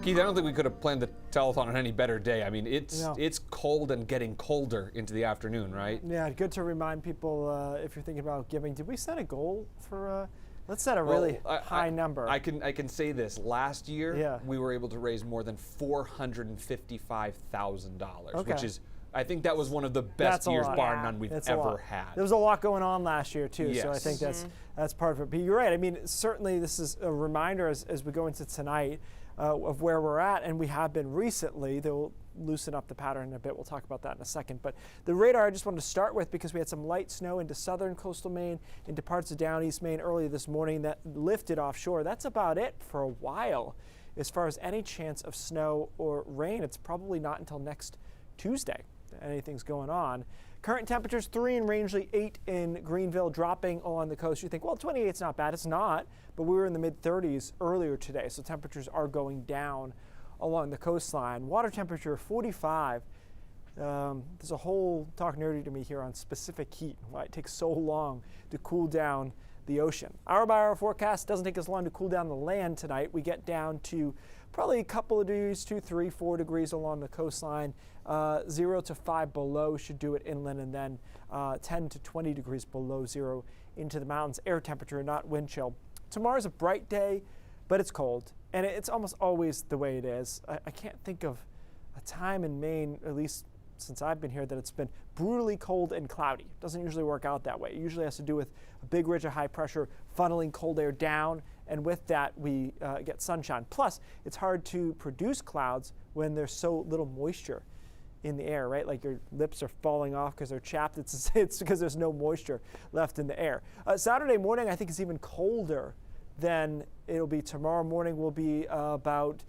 Keith, I don't think we could have planned the telethon on any better day. I mean, it's cold and getting colder into the afternoon, right? Yeah, good to remind people if you're thinking about giving. Did we set a goal for? Let's set a really high number. I can say this. Last year, we were able to raise more than $455,000, which is, I think that was one of the best years, bar none, we've ever had. There was a lot going on last year too, so I think that's part of it. But you're right. I mean, certainly this is a reminder as we go into tonight of where we're at, and we have been recently. They'll loosen up the pattern in a bit. We'll talk about that in a second. But the radar I just wanted to start with, because we had some light snow into southern coastal Maine, into parts of down east Maine early this morning that lifted offshore. That's about it for a while. As far as any chance of snow or rain, it's probably not until next Tuesday that anything's going on. Current temperatures 3 in Rangeley, 8 in Greenville, dropping along the coast. You think, well, 28's not bad. It's not, but we were in the mid-30s earlier today, so temperatures are going down along the coastline. Water temperature 45. There's a whole talk nerdy to me here on specific heat, why it takes so long to cool down the ocean. Hour by hour forecast doesn't take as long to cool down the land tonight. We get down to probably a couple of degrees, 2, 3, 4 degrees along the coastline. 0 to 5 below should do it inland, and then 10 to 20 degrees below zero into the mountains. Air temperature, not wind chill. Tomorrow's a bright day, but it's cold, and it's almost always the way it is. I can't think of a time in Maine, at least since I've been here, that it's been brutally cold and cloudy. It doesn't usually work out that way. It usually has to do with a big ridge of high pressure funneling cold air down, and with that we get sunshine. Plus, it's hard to produce clouds when there's so little moisture in the air, right? Like your lips are falling off because they're chapped. It's because there's no moisture left in the air. Saturday morning, I think, is even colder than it'll be tomorrow morning. Will be about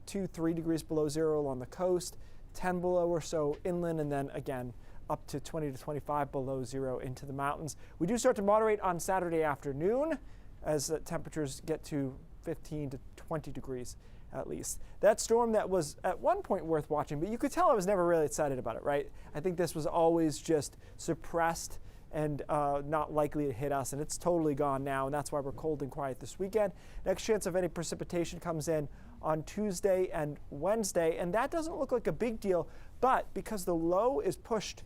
2, 3 degrees below zero along the coast, 10 below or so inland, and then again up to 20 to 25 below zero into the mountains. We do start to moderate on Saturday afternoon as temperatures get to 15 to 20 degrees at least. That storm that was at one point worth watching, but you could tell I was never really excited about it, right? I think this was always just suppressed and not likely to hit us, and it's totally gone now, and that's why we're cold and quiet this weekend. Next chance of any precipitation comes in on Tuesday and Wednesday, and that doesn't look like a big deal, but because the low is pushed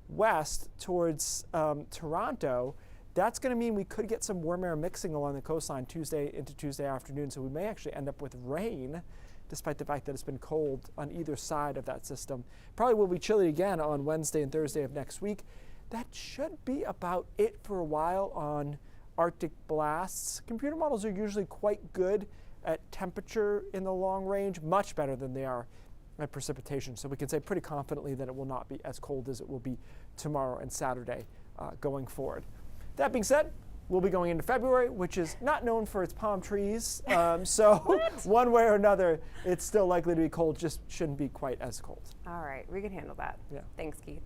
west towards Toronto, that's going to mean we could get some warm air mixing along the coastline Tuesday into Tuesday afternoon, so we may actually end up with rain, despite the fact that it's been cold on either side of that system. Probably will be chilly again on Wednesday and Thursday of next week. That should be about it for a while on Arctic blasts. Computer models are usually quite good at temperature in the long range, much better than they are at precipitation. So we can say pretty confidently that it will not be as cold as it will be tomorrow and Saturday going forward. That being said, we'll be going into February, which is not known for its palm trees. So one way or another, it's still likely to be cold, just shouldn't be quite as cold. All right, we can handle that. Yeah. Thanks, Keith.